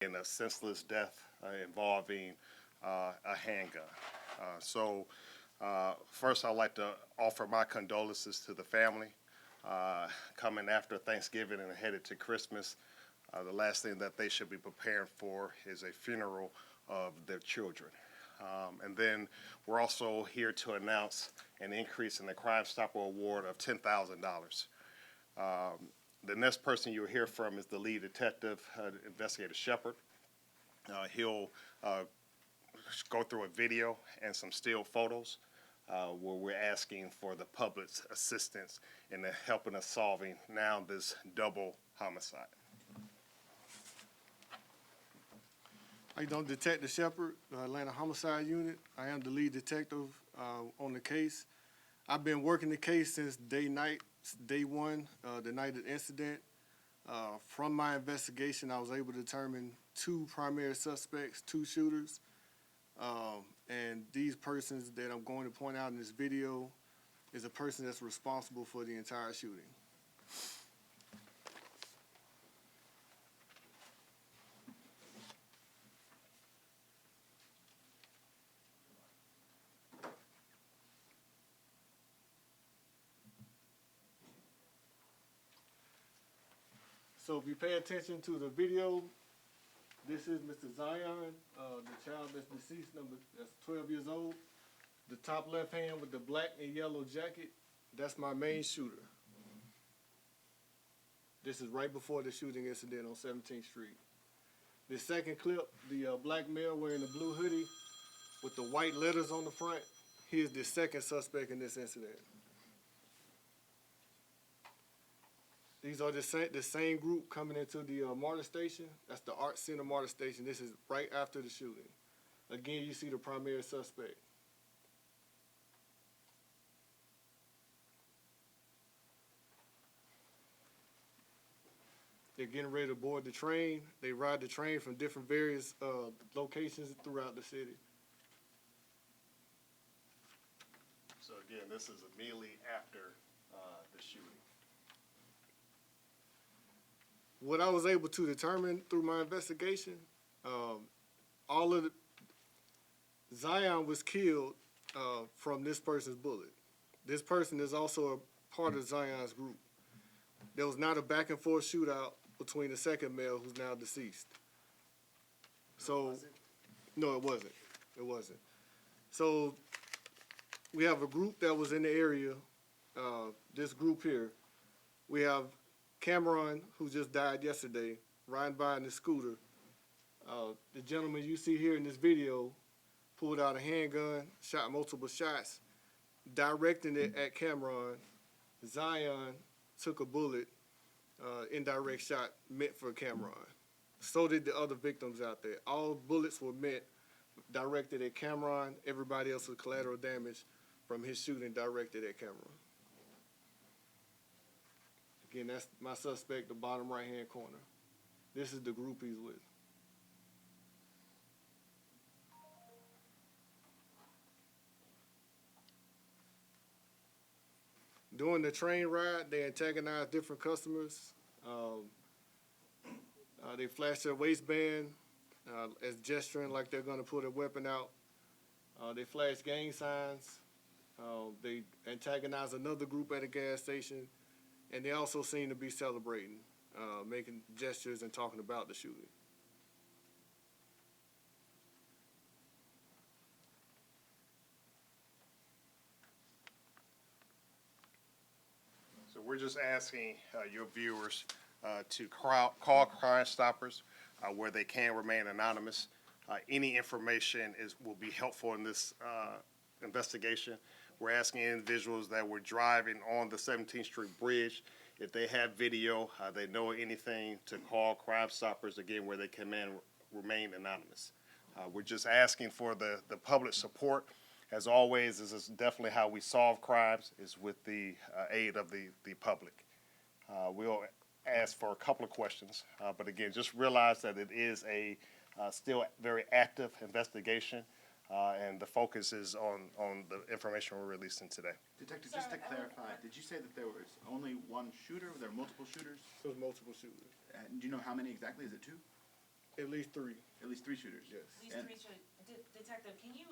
in a senseless death involving a handgun. First, I'd like to offer my condolences to the family. Coming after Thanksgiving and headed to Christmas, the last thing that they should be preparing for is a funeral of their children. And then we're also here to announce an increase in the Crime Stopper Award of $10,000. The next person you'll hear from is the lead detective, Investigator Shepard. He'll go through a video and some still photos where we're asking for the public's assistance in helping us solving now this double homicide. How you doing, Detective Shepard, Atlanta Homicide Unit. I am the lead detective on the case. I've been working the case since day one, the night of the incident. From my investigation, I was able to determine two primary suspects, two shooters. And these persons that I'm going to point out in this video is a person that's responsible for the entire shooting. So if you pay attention to the video, this is Mr. Zion, the child that's deceased, that's 12 years old. The top left hand with the black and yellow jacket, that's my main shooter. This is right before the shooting incident on 17th Street. The second clip, the black male wearing the blue hoodie with the white letters on the front, he is the second suspect in this incident. These are the same group coming into the MARTA station. That's the Art Center MARTA station. This is right after the shooting. Again, you see the primary suspect. They're getting ready to board the train. They ride the train from different various locations throughout the city. So again, this is immediately after the shooting. What I was able to determine through my investigation, Zion was killed from this person's bullet. This person is also a part of Zion's group. There was not a back and forth shootout between the second male who's now deceased. So, no, it wasn't. It wasn't. So we have a group that was in the area, this group here. We have Cameron, who just died yesterday, riding by in his scooter. The gentleman you see here in this video pulled out a handgun, shot multiple shots, directing it at Cameron. Zion took a bullet, indirect shot meant for Cameron. So did the other victims out there. All bullets were directed at Cameron. Everybody else was collateral damage from his shooting directed at Cameron. Again, that's my suspect, the bottom right-hand corner. This is the group he's with. During the train ride, they antagonized different customers. They flashed their waistband as gesturing like they're going to put a weapon out. They flashed gang signs. They antagonized another group at a gas station. And they also seem to be celebrating, making gestures and talking about the shooting. So we're just asking your viewers to call Crime Stoppers where they can remain anonymous. Any information will be helpful in this investigation. We're asking individuals that were driving on the 17th Street Bridge, if they have video, they know anything, to call Crime Stoppers, again, where they can remain anonymous. We're just asking for the public support. As always, this is definitely how we solve crimes, is with the aid of the public. We'll ask for a couple of questions, but again, just realize that it is a still very active investigation. And the focus is on the information we're releasing today. Detective, just to clarify, did you say that there was only one shooter? Were there multiple shooters? There was multiple shooters. Do you know how many exactly? Is it two? At least three, At least 3 shooters? yes. These And- three Detective, can you,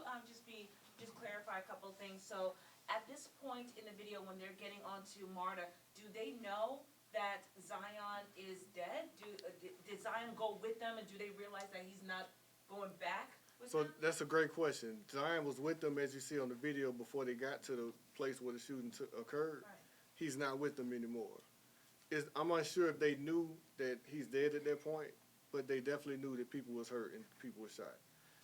just clarify a couple of things? So, at this point in the video, when they're getting onto Marta, do they know that Zion is dead? Did Zion go with them, and do they realize that he's not going back with So them? that's a great question. Zion was with them, as you see on the video, before they got to the place where the shooting occurred. Right. He's not with them anymore. I'm unsure if they knew that he's dead at that point, but they definitely knew that people was hurt and people were shot.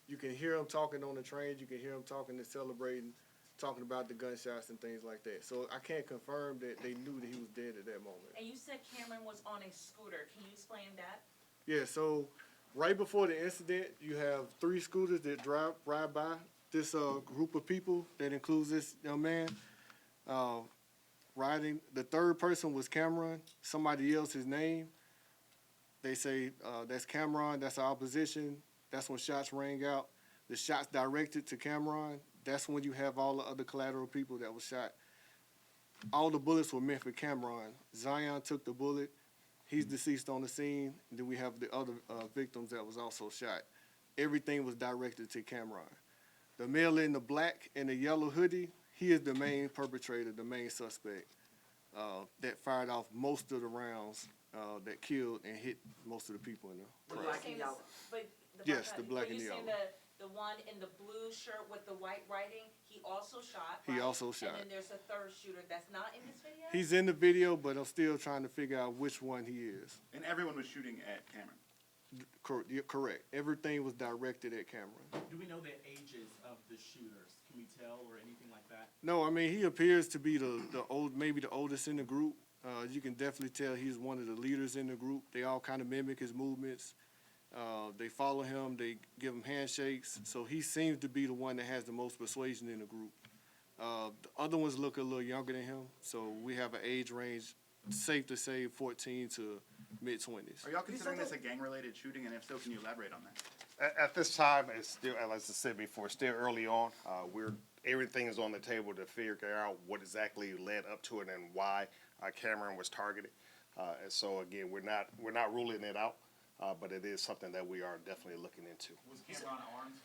You can hear them talking on the train. You can hear them talking and celebrating, talking about the gunshots and things like that. So I can't confirm that they knew that he was dead at that moment. And you said Cameron was on a scooter. Can you explain that? Yeah, so right before the incident, you have 3 scooters that ride by this group of people that includes this young man riding. The third person was Cameron. Somebody yells his name. They say, that's Cameron, that's our opposition. That's when shots rang out. The shots directed to Cameron. That's when you have all the other collateral people that were shot. All the bullets were meant for Cameron. Zion took the bullet. He's deceased on the scene. And then we have the other victims that was also shot. Everything was directed to Cameron. The male in the black and the yellow hoodie, he is the main perpetrator, the main suspect that fired off most of the rounds that killed and hit most of the people in the But crowd. you're saying this- but Yes, the black and But you're saying yellow. the one in the blue shirt with the white writing, he also shot, He right? also shot. And then there's a third shooter that's not in this video? He's in the video, but I'm still trying to figure out which one he is. And everyone was shooting at Cameron. You're correct. Everything was directed at Cameron. Do we know the ages of the shooters? Can we tell or anything like that? No, I mean, he appears to be maybe the oldest in the group. You can definitely tell he's one of the leaders in the group. They all kind of mimic his movements. They follow him. They give him handshakes. So he seems to be the one that has the most persuasion in the group. The other ones look a little younger than him. So we have an age range, safe to say, 14 to mid-20s. Are y'all considering this a gang-related shooting, and if so, can you elaborate on that? At this time, it's still, as I said before, still early on. Everything is on the table to figure out what exactly led up to it and why Cameron was targeted. And so again, we're not ruling it out, but it is something that we are definitely looking into. Was Cameron armed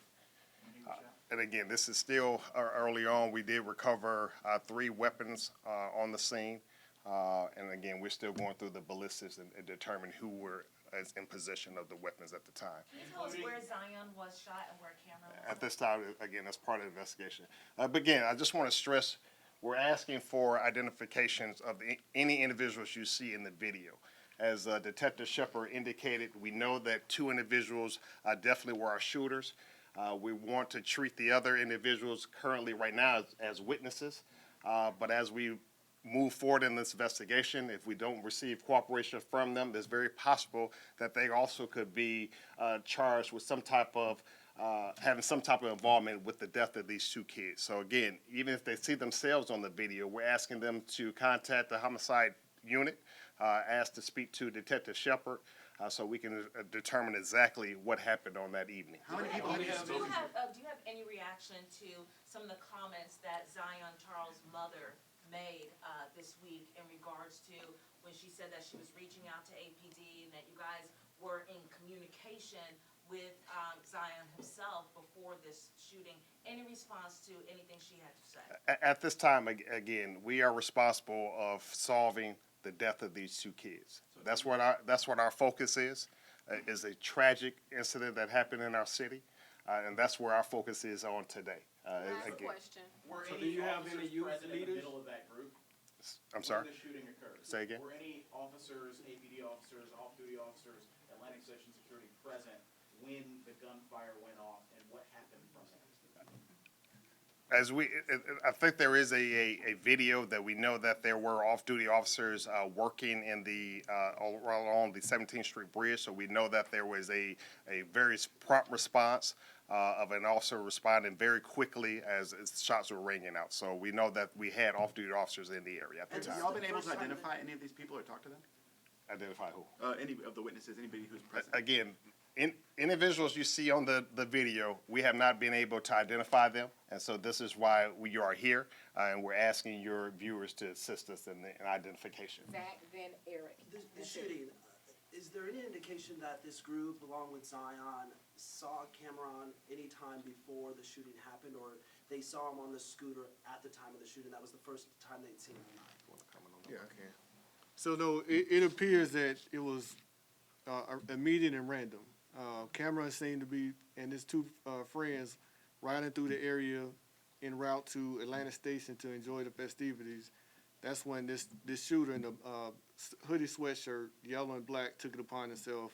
when he was shot? And again, this is still early on. We did recover 3 weapons on the scene. And again, we're still going through the ballistics and determine who were in possession of the weapons at the time. Can you tell us where Zion was shot and where Cameron was? At this time, again, that's part of the investigation. But again, I just want to stress, we're asking for identifications of any individuals you see in the video. As Detective Shepard indicated, we know that 2 individuals definitely were our shooters. We want to treat the other individuals currently right now as witnesses. But as we move forward in this investigation, if we don't receive cooperation from them, it's very possible that they also could be charged with some type of having some type of involvement with the death of these 2 kids. So again, even if they see themselves on the video, we're asking them to contact the homicide unit, ask to speak to Detective Shepard, so we can determine exactly what happened on that evening. How many people have you Do you spoken to? have any reaction to some of the comments that Zion Charles' mother made this week in regards to when she said that she was reaching out to APD and that you guys were in communication with Zion himself before this shooting? Any response to anything she had to say? At this time, again, we are responsible of solving the death of these 2 kids. That's what our focus is a tragic incident that happened in our city, and that's where our focus is on today. Last Again, question. Were So do any you have any officers youth present in the leaders? middle of that group I'm sorry. when the shooting occurred? Say again? Were any officers, APD officers, off-duty officers, Atlantic Station Security present when the gunfire went off, and what happened from there? I think there is a video that we know that there were off-duty officers working in along the 17th Street Bridge, so we know that there was a very prompt response of an officer responding very quickly as shots were ringing out. So we know that we had off-duty officers in the area at the And have time. y'all been able to identify any of these people or talk to them? Identify who? Any of the witnesses, anybody who's present? Again, individuals you see on the video, we have not been able to identify them, and so this is why we are here, and we're asking your viewers to assist us in the identification. Zach, then Eric. The shooting, is there any indication that this group, along with Zion, saw Cameron any time before the shooting happened, or they saw him on the scooter at the time of the shooting? That was the first time they'd seen him or not? Yeah, I can. So no, it appears that it was immediate and random. Cameron seemed to be, and his two friends, riding through the area en route to Atlanta Station to enjoy the festivities. That's when this shooter in the hoodie sweatshirt, yellow and black, took it upon himself,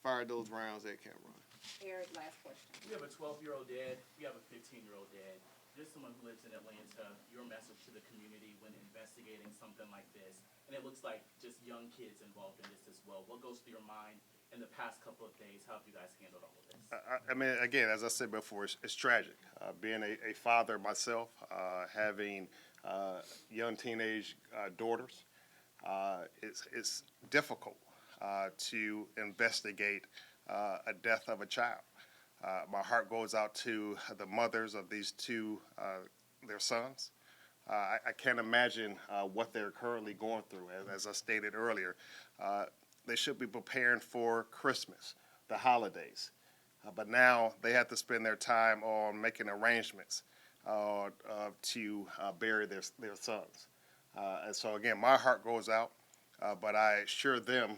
fired those rounds at Cameron. Eric, last question. We have a 12-year-old dad. We have a 15-year-old dad. Just someone who lives in Atlanta, your message to the community when investigating something like this, and it looks like just young kids involved in this as well. What goes through your mind in the past couple of days? How have you guys handled all of this? I mean, again, as I said before, it's tragic. Being a father myself, having young teenage daughters, it's difficult to investigate a death of a child. My heart goes out to the mothers of these two, their sons. I can't imagine what they're currently going through. As I stated earlier, they should be preparing for Christmas, the holidays. But now they have to spend their time on making arrangements to bury their sons. And so, again, my heart goes out, but I assure them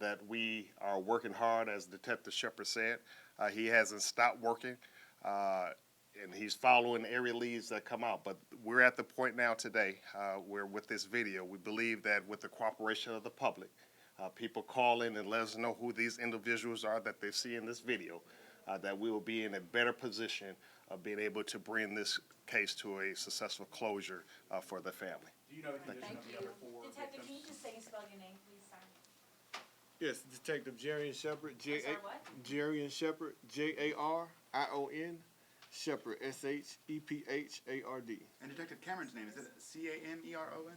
that we are working hard, as Detective Shepard said. He hasn't stopped working, and he's following every leads that come out. But we're at the point now today where with this video, we believe that with the cooperation of the public, people call in and let us know who these individuals are that they see in this video, that we will be in a better position of being able to bring this case to a successful closure for the family. Do you know the condition Thank of the you. other four Detective, can you victims? just say and spell your name, please, sir? Yes, Detective Jarian Shepard, I'm sorry, what? Jarian Shepard, Jarion Shepard, Shepard. And Detective Cameron's name, is it Cameron?